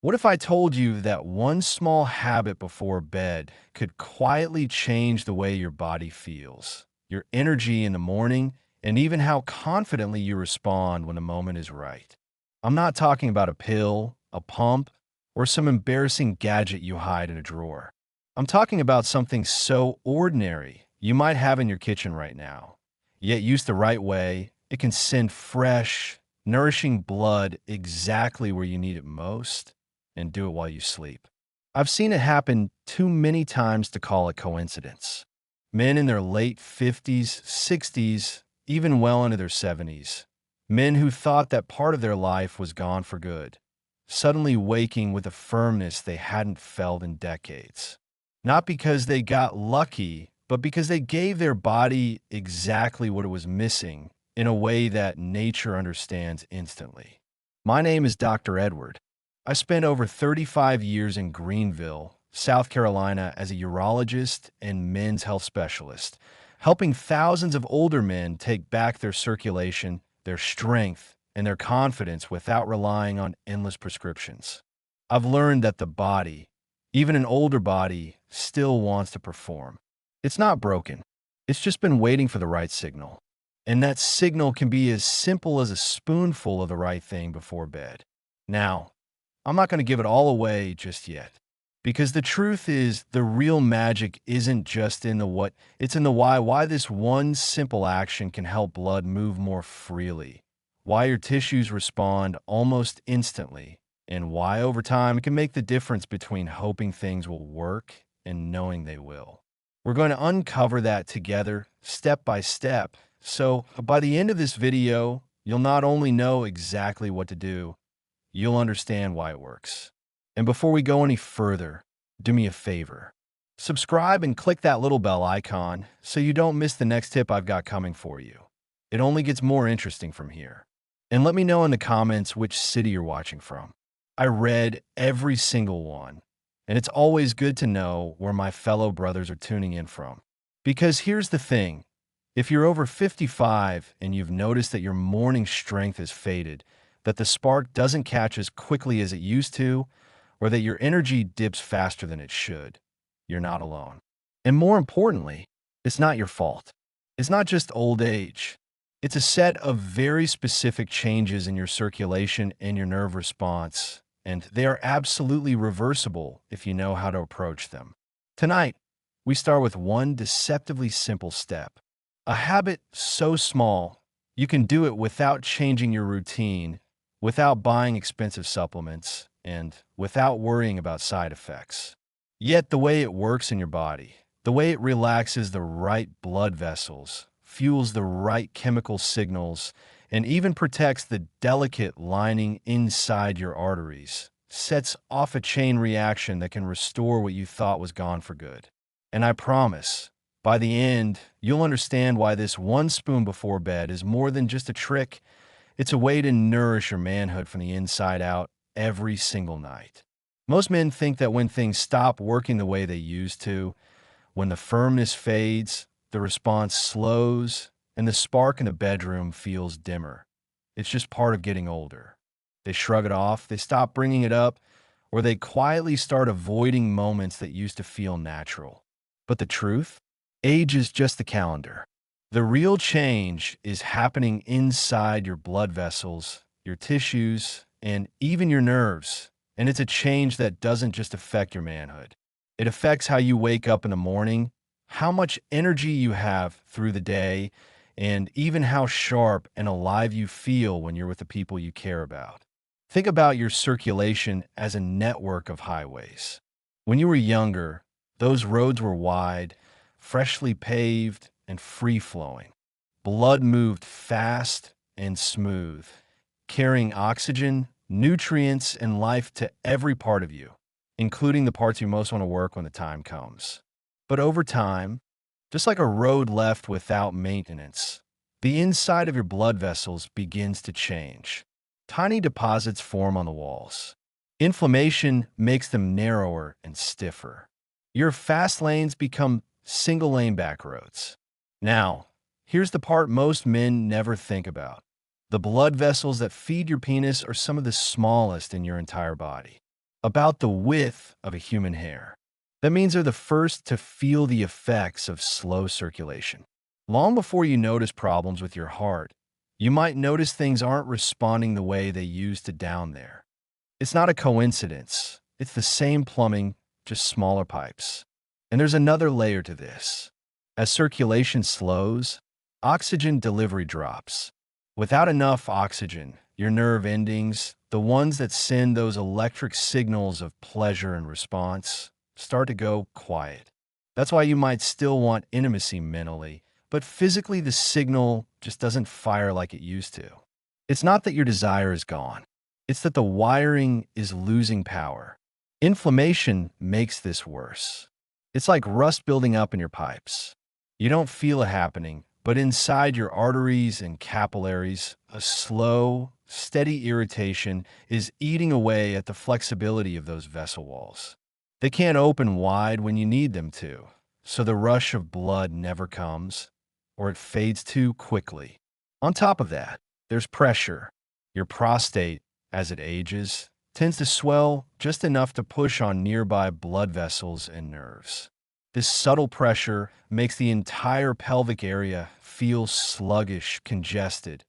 What if I told you that one small habit before bed could quietly change the way your body feels, your energy in the morning, and even how confidently you respond when the moment is right? I'm not talking about a pill, a pump, or some embarrassing gadget you hide in a drawer. I'm talking about something so ordinary you might have in your kitchen right now. Yet used the right way, it can send fresh, nourishing blood exactly where you need it most and do it while you sleep. I've seen it happen too many times to call it coincidence. Men in their late 50s, 60s, even well into their 70s. Men who thought that part of their life was gone for good, suddenly waking with a firmness they hadn't felt in decades. Not because they got lucky, but because they gave their body exactly what it was missing in a way that nature understands instantly. My name is Dr. Edward. I spent over 35 years in Greenville, South Carolina as a urologist and men's health specialist, helping thousands of older men take back their circulation, their strength, and their confidence without relying on endless prescriptions. I've learned that the body, even an older body, still wants to perform. It's not broken. It's just been waiting for the right signal. And that signal can be as simple as a spoonful of the right thing before bed. Now, I'm not going to give it all away just yet. Because the truth is, the real magic isn't just in the what, it's in the why. Why this one simple action can help blood move more freely. Why your tissues respond almost instantly. And why over time it can make the difference between hoping things will work and knowing they will. We're going to uncover that together, step by step. So by the end of this video, you'll not only know exactly what to do, you'll understand why it works. And before we go any further, do me a favor. Subscribe and click that little bell icon so you don't miss the next tip I've got coming for you. It only gets more interesting from here. And let me know in the comments which city you're watching from. I read every single one, and it's always good to know where my fellow brothers are tuning in from. Because here's the thing, if you're over 55 and you've noticed that your morning strength has faded, that the spark doesn't catch as quickly as it used to, or that your energy dips faster than it should, you're not alone. And more importantly, it's not your fault. It's not just old age. It's a set of very specific changes in your circulation and your nerve response, and they are absolutely reversible if you know how to approach them. Tonight, we start with one deceptively simple step. A habit so small, you can do it without changing your routine, without buying expensive supplements, and without worrying about side effects. Yet the way it works in your body, the way it relaxes the right blood vessels, fuels the right chemical signals, and even protects the delicate lining inside your arteries, sets off a chain reaction that can restore what you thought was gone for good. And I promise, by the end, you'll understand why this one spoon before bed is more than just a trick. It's a way to nourish your manhood from the inside out every single night. Most men think that when things stop working the way they used to, when the firmness fades, the response slows, and the spark in the bedroom feels dimmer. It's just part of getting older. They shrug it off, they stop bringing it up, or they quietly start avoiding moments that used to feel natural. But the truth? Age is just the calendar. The real change is happening inside your blood vessels, your tissues, and even your nerves. And it's a change that doesn't just affect your manhood. It affects how you wake up in the morning, how much energy you have through the day, and even how sharp and alive you feel when you're with the people you care about. Think about your circulation as a network of highways. When you were younger, those roads were wide, freshly paved, and free-flowing. Blood moved fast and smooth, carrying oxygen, nutrients, and life to every part of you, including the parts you most want to work when the time comes. But over time, just like a road left without maintenance, the inside of your blood vessels begins to change. Tiny deposits form on the walls. Inflammation makes them narrower and stiffer. Your fast lanes become single-lane back roads. Now, here's the part most men never think about. The blood vessels that feed your penis are some of the smallest in your entire body. about the width of a human hair. That means they're the first to feel the effects of slow circulation. Long before you notice problems with your heart, you might notice things aren't responding the way they used to down there. It's not a coincidence. It's the same plumbing, just smaller pipes. And there's another layer to this. As circulation slows, oxygen delivery drops. Without enough oxygen, your nerve endings, the ones that send those electric signals of pleasure and response, start to go quiet. That's why you might still want intimacy mentally, but physically the signal just doesn't fire like it used to. It's not that your desire is gone. It's that the wiring is losing power. Inflammation makes this worse. It's like rust building up in your pipes. You don't feel it happening, but inside your arteries and capillaries, a slow, steady irritation is eating away at the flexibility of those vessel walls. They can't open wide when you need them to, so the rush of blood never comes, or it fades too quickly. On top of that, there's pressure. Your prostate, as it ages, tends to swell just enough to push on nearby blood vessels and nerves. This subtle pressure makes the entire pelvic area feel sluggish, congested,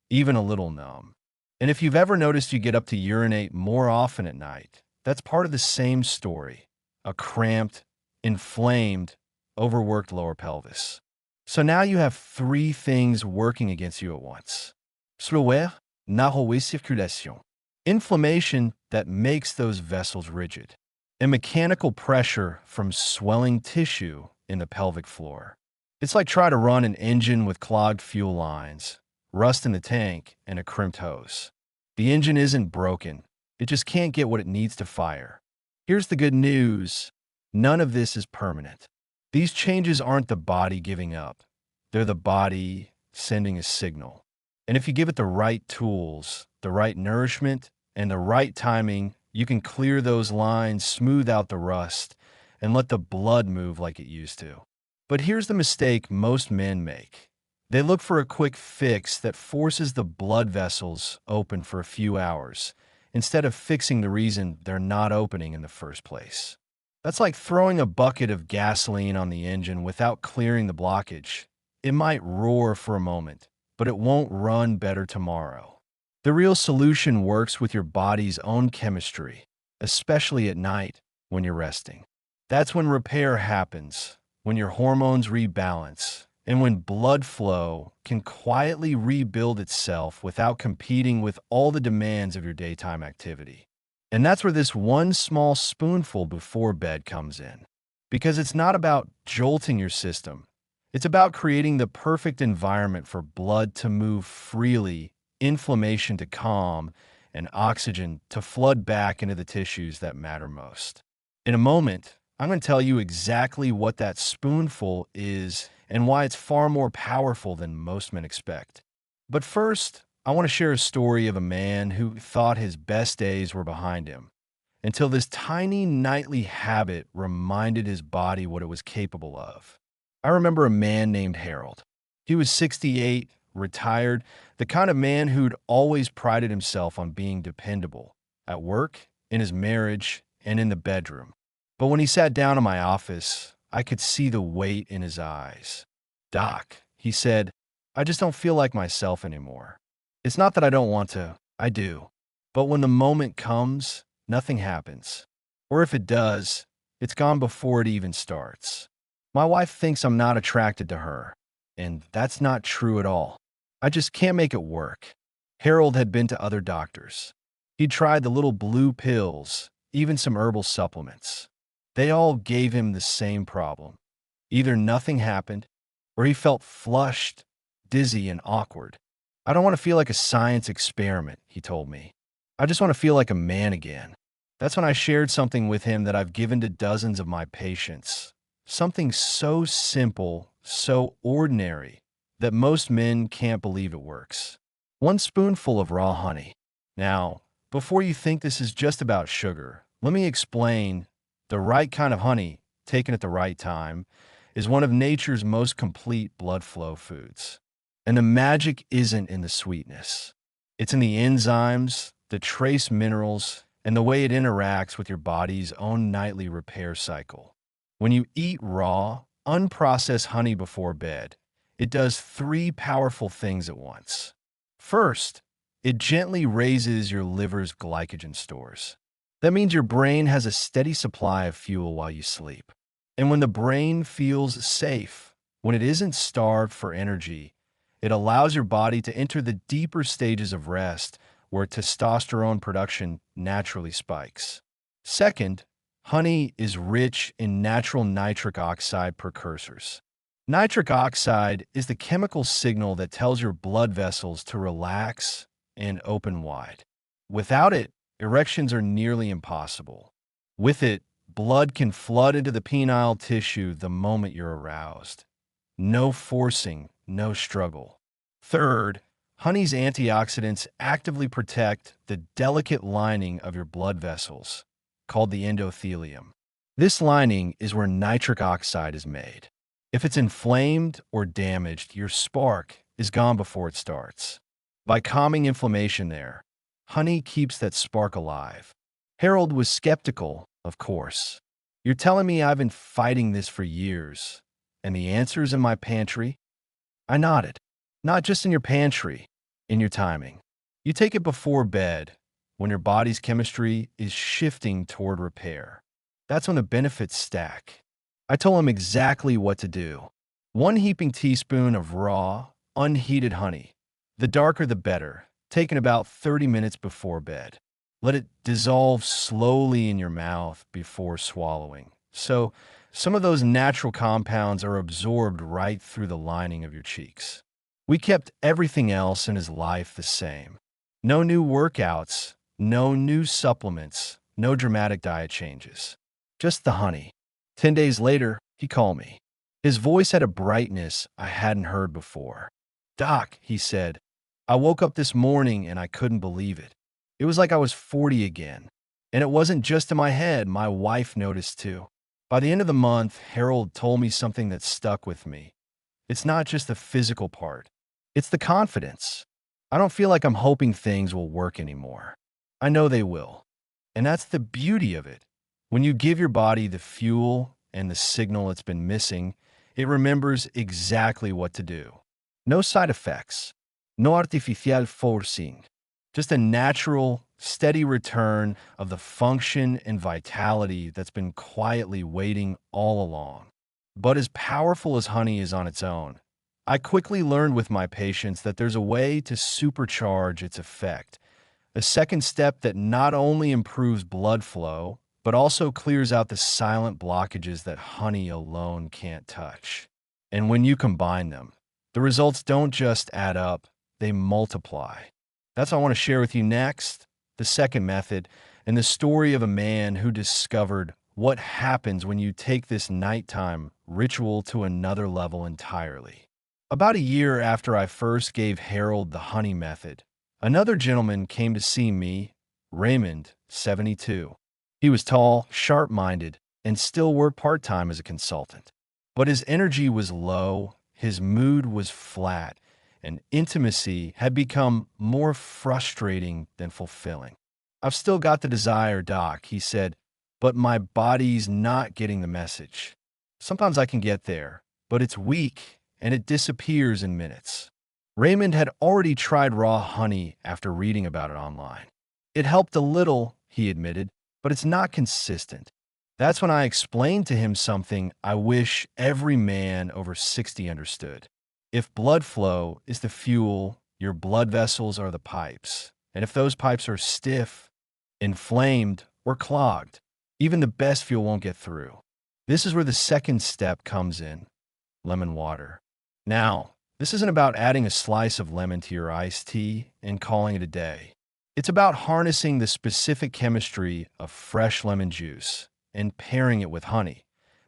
even a little numb. And if you've ever noticed you get up to urinate more often at night, that's part of the same story: a cramped, inflamed, overworked lower pelvis. So now you have three things working against you at once. Slower, narrower circulation. Inflammation that makes those vessels rigid. And mechanical pressure from swelling tissue in the pelvic floor. It's like trying to run an engine with clogged fuel lines, rust in the tank, and a crimped hose. The engine isn't broken. It just can't get what it needs to fire. Here's the good news. None of this is permanent. These changes aren't the body giving up. They're the body sending a signal. And if you give it the right tools, the right nourishment, and the right timing, you can clear those lines, smooth out the rust, and let the blood move like it used to. But here's the mistake most men make. They look for a quick fix that forces the blood vessels open for a few hours, instead of fixing the reason they're not opening in the first place. That's like throwing a bucket of gasoline on the engine without clearing the blockage. It might roar for a moment, but it won't run better tomorrow. The real solution works with your body's own chemistry, especially at night when you're resting. That's when repair happens, when your hormones rebalance, and when blood flow can quietly rebuild itself without competing with all the demands of your daytime activity. And that's where this one small spoonful before bed comes in. Because it's not about jolting your system. It's about creating the perfect environment for blood to move freely, inflammation to calm, and oxygen to flood back into the tissues that matter most. In a moment, I'm going to tell you exactly what that spoonful is and why it's far more powerful than most men expect. But first, I want to share a story of a man who thought his best days were behind him, until this tiny nightly habit reminded his body what it was capable of. I remember a man named Harold. He was 68, retired, the kind of man who'd always prided himself on being dependable, at work, in his marriage, and in the bedroom. But when he sat down in my office, I could see the weight in his eyes. "Doc," he said, "I just don't feel like myself anymore. It's not that I don't want to, I do. But when the moment comes, nothing happens. Or if it does, it's gone before it even starts. My wife thinks I'm not attracted to her, and that's not true at all. I just can't make it work." Harold had been to other doctors. He'd tried the little blue pills, even some herbal supplements. They all gave him the same problem. Either nothing happened, or he felt flushed, dizzy, and awkward. "I don't want to feel like a science experiment," he told me. "I just want to feel like a man again." That's when I shared something with him that I've given to dozens of my patients. Something so simple, so ordinary, that most men can't believe it works. One spoonful of raw honey. Now, before you think this is just about sugar, let me explain. The right kind of honey, taken at the right time, is one of nature's most complete blood flow foods. And the magic isn't in the sweetness. It's in the enzymes, the trace minerals, and the way it interacts with your body's own nightly repair cycle. When you eat raw, unprocessed honey before bed, it does three powerful things at once. First, it gently raises your liver's glycogen stores. That means your brain has a steady supply of fuel while you sleep. And when the brain feels safe, when it isn't starved for energy, it allows your body to enter the deeper stages of rest where testosterone production naturally spikes. Second, honey is rich in natural nitric oxide precursors. Nitric oxide is the chemical signal that tells your blood vessels to relax and open wide. Without it, erections are nearly impossible. With it, blood can flood into the penile tissue the moment you're aroused. No forcing, no struggle. Third, honey's antioxidants actively protect the delicate lining of your blood vessels, called the endothelium. This lining is where nitric oxide is made. If it's inflamed or damaged, your spark is gone before it starts. By calming inflammation there, honey keeps that spark alive. Harold was skeptical, of course. You're telling me I've been fighting this for years, and the answer's in my pantry? I nodded. Not just in your pantry, in your timing. You take it before bed, when your body's chemistry is shifting toward repair. That's when the benefits stack. I told him exactly what to do. 1 heaping teaspoon of raw, unheated honey. The darker the better, taken about 30 minutes before bed. Let it dissolve slowly in your mouth before swallowing. So, some of those natural compounds are absorbed right through the lining of your cheeks. We kept everything else in his life the same. No new workouts, no new supplements, no dramatic diet changes. Just the honey. 10 days later, he called me. His voice had a brightness I hadn't heard before. "Doc," he said, "I woke up this morning and I couldn't believe it. It was like I was 40 again. And it wasn't just in my head, my wife noticed too." By the end of the month, Harold told me something that stuck with me. It's not just the physical part. It's the confidence. I don't feel like I'm hoping things will work anymore. I know they will. And that's the beauty of it. When you give your body the fuel and the signal it's been missing, it remembers exactly what to do. No side effects. No artificial forcing. Just a natural, steady return of the function and vitality that's been quietly waiting all along. But as powerful as honey is on its own, I quickly learned with my patients that there's a way to supercharge its effect. A second step that not only improves blood flow, but also clears out the silent blockages that honey alone can't touch. And when you combine them, the results don't just add up, they multiply. That's what I want to share with you next, the second method, and the story of a man who discovered what happens when you take this nighttime ritual to another level entirely. About a year after I first gave Harold the honey method, another gentleman came to see me, Raymond, 72. He was tall, sharp-minded, and still worked part-time as a consultant. But his energy was low, his mood was flat, and intimacy had become more frustrating than fulfilling. "I've still got the desire, Doc," he said, "but my body's not getting the message. Sometimes I can get there, but it's weak and it disappears in minutes." Raymond had already tried raw honey after reading about it online. It helped a little, he admitted, but it's not consistent. That's when I explained to him something I wish every man over 60 understood. If blood flow is the fuel, your blood vessels are the pipes. And if those pipes are stiff, inflamed, or clogged, even the best fuel won't get through. This is where the second step comes in: lemon water. Now, this isn't about adding a slice of lemon to your iced tea and calling it a day. It's about harnessing the specific chemistry of fresh lemon juice and pairing it with honey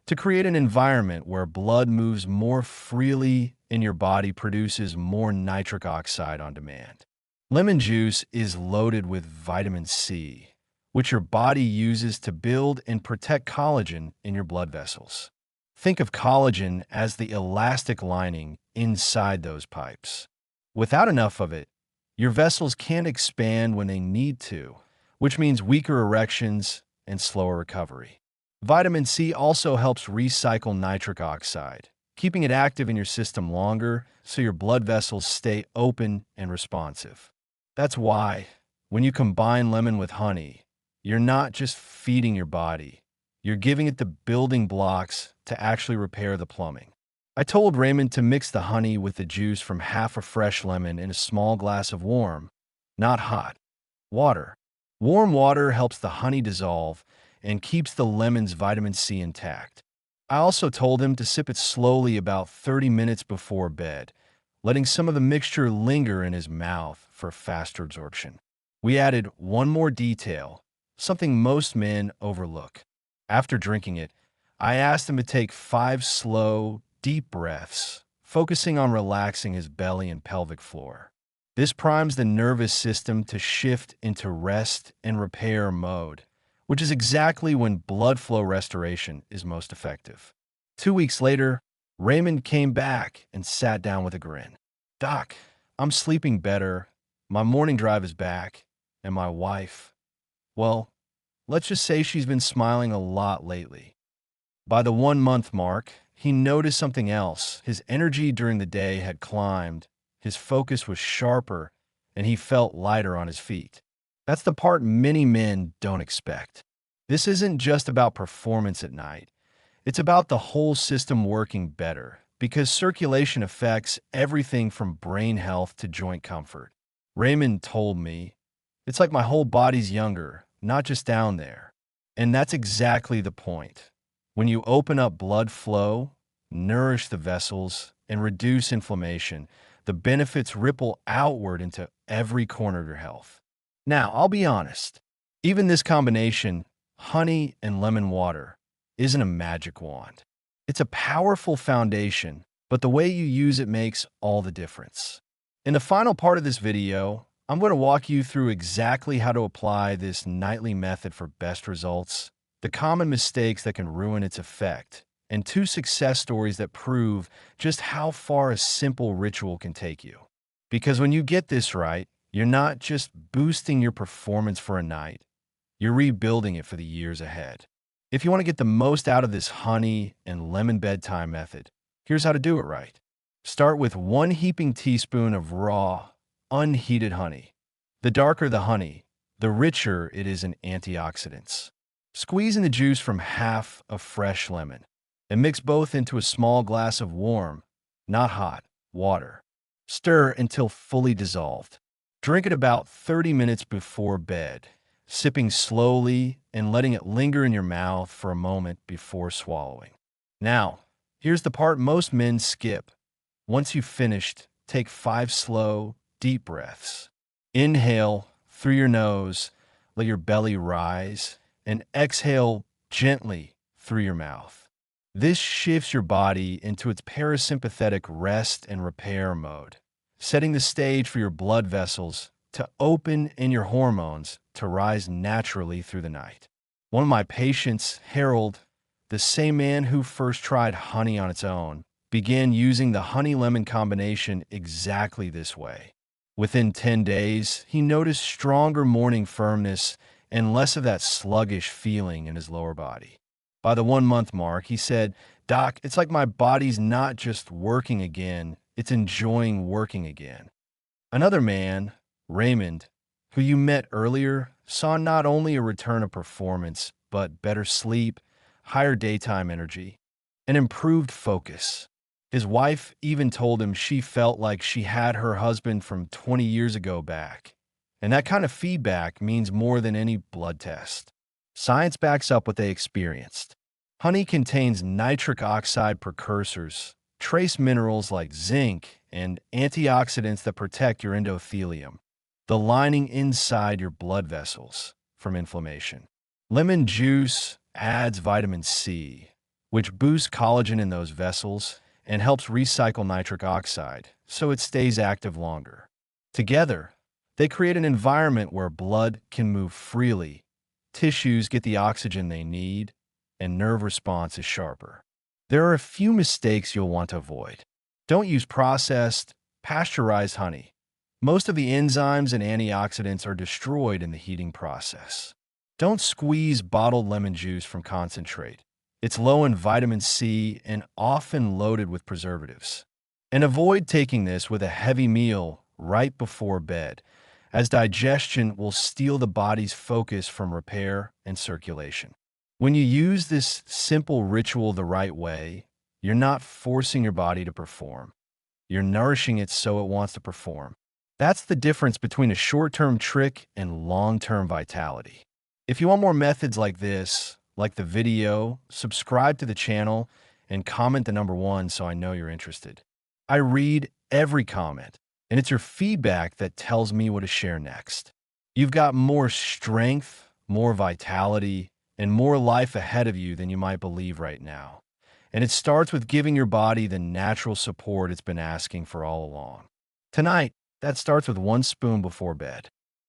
to create an environment where blood moves more freely and your body produces more nitric oxide on demand. Lemon juice is loaded with vitamin C, which your body uses to build and protect collagen in your blood vessels. Think of collagen as the elastic lining inside those pipes. Without enough of it, your vessels can't expand when they need to, which means weaker erections and slower recovery. Vitamin C also helps recycle nitric oxide, keeping it active in your system longer so your blood vessels stay open and responsive. That's why, when you combine lemon with honey, you're not just feeding your body, you're giving it the building blocks to actually repair the plumbing. I told Raymond to mix the honey with the juice from half a fresh lemon in a small glass of warm, not hot, water. Warm water helps the honey dissolve and keeps the lemon's vitamin C intact. I also told him to sip it slowly about 30 minutes before bed, letting some of the mixture linger in his mouth for faster absorption. We added one more detail, something most men overlook. After drinking it, I asked him to take 5 slow, deep breaths, focusing on relaxing his belly and pelvic floor. This primes the nervous system to shift into rest and repair mode, which is exactly when blood flow restoration is most effective. 2 weeks later, Raymond came back and sat down with a grin. "Doc, I'm sleeping better, my morning drive is back, and my wife, well, let's just say she's been smiling a lot lately." By the 1 month mark, he noticed something else. His energy during the day had climbed, his focus was sharper, and he felt lighter on his feet. That's the part many men don't expect. This isn't just about performance at night. It's about the whole system working better, because circulation affects everything from brain health to joint comfort. Raymond told me, "It's like my whole body's younger, not just down there." And that's exactly the point. When you open up blood flow, nourish the vessels, and reduce inflammation, the benefits ripple outward into every corner of your health. Now, I'll be honest, even this combination, honey and lemon water, isn't a magic wand. It's a powerful foundation, but the way you use it makes all the difference. In the final part of this video, I'm going to walk you through exactly how to apply this nightly method for best results, the common mistakes that can ruin its effect, and 2 success stories that prove just how far a simple ritual can take you. Because when you get this right, you're not just boosting your performance for a night, you're rebuilding it for the years ahead. If you want to get the most out of this honey and lemon bedtime method, here's how to do it right. Start with 1 heaping teaspoon of raw, unheated honey. The darker the honey, the richer it is in antioxidants. Squeeze in the juice from half a fresh lemon and mix both into a small glass of warm, not hot, water. Stir until fully dissolved. Drink it about 30 minutes before bed, sipping slowly and letting it linger in your mouth for a moment before swallowing. Now, here's the part most men skip. Once you've finished, take 5 slow, deep breaths. Inhale through your nose, let your belly rise, and exhale gently through your mouth. This shifts your body into its parasympathetic rest and repair mode, setting the stage for your blood vessels to open and your hormones to rise naturally through the night. One of my patients, Harold, the same man who first tried honey on its own, began using the honey-lemon combination exactly this way. Within 10 days, he noticed stronger morning firmness and less of that sluggish feeling in his lower body. By the 1 month mark, he said, "Doc, it's like my body's not just working again, it's enjoying working again." Another man, Raymond, who you met earlier, saw not only a return of performance, but better sleep, higher daytime energy, and improved focus. His wife even told him she felt like she had her husband from 20 years ago back. And that kind of feedback means more than any blood test. Science backs up what they experienced. Honey contains nitric oxide precursors, trace minerals like zinc, and antioxidants that protect your endothelium, the lining inside your blood vessels, from inflammation. Lemon juice adds vitamin C, which boosts collagen in those vessels and helps recycle nitric oxide so it stays active longer. Together, they create an environment where blood can move freely, tissues get the oxygen they need, and nerve response is sharper. There are a few mistakes you'll want to avoid. Don't use processed, pasteurized honey. Most of the enzymes and antioxidants are destroyed in the heating process. Don't squeeze bottled lemon juice from concentrate. It's low in vitamin C and often loaded with preservatives. And avoid taking this with a heavy meal right before bed, as digestion will steal the body's focus from repair and circulation. When you use this simple ritual the right way, you're not forcing your body to perform. You're nourishing it so it wants to perform. That's the difference between a short-term trick and long-term vitality. If you want more methods like this, like the video, subscribe to the channel, and comment the number 1 so I know you're interested. I read every comment, and it's your feedback that tells me what to share next. You've got more strength, more vitality, and more life ahead of you than you might believe right now. And it starts with giving your body the natural support it's been asking for all along. Tonight, that starts with 1 spoon before bed.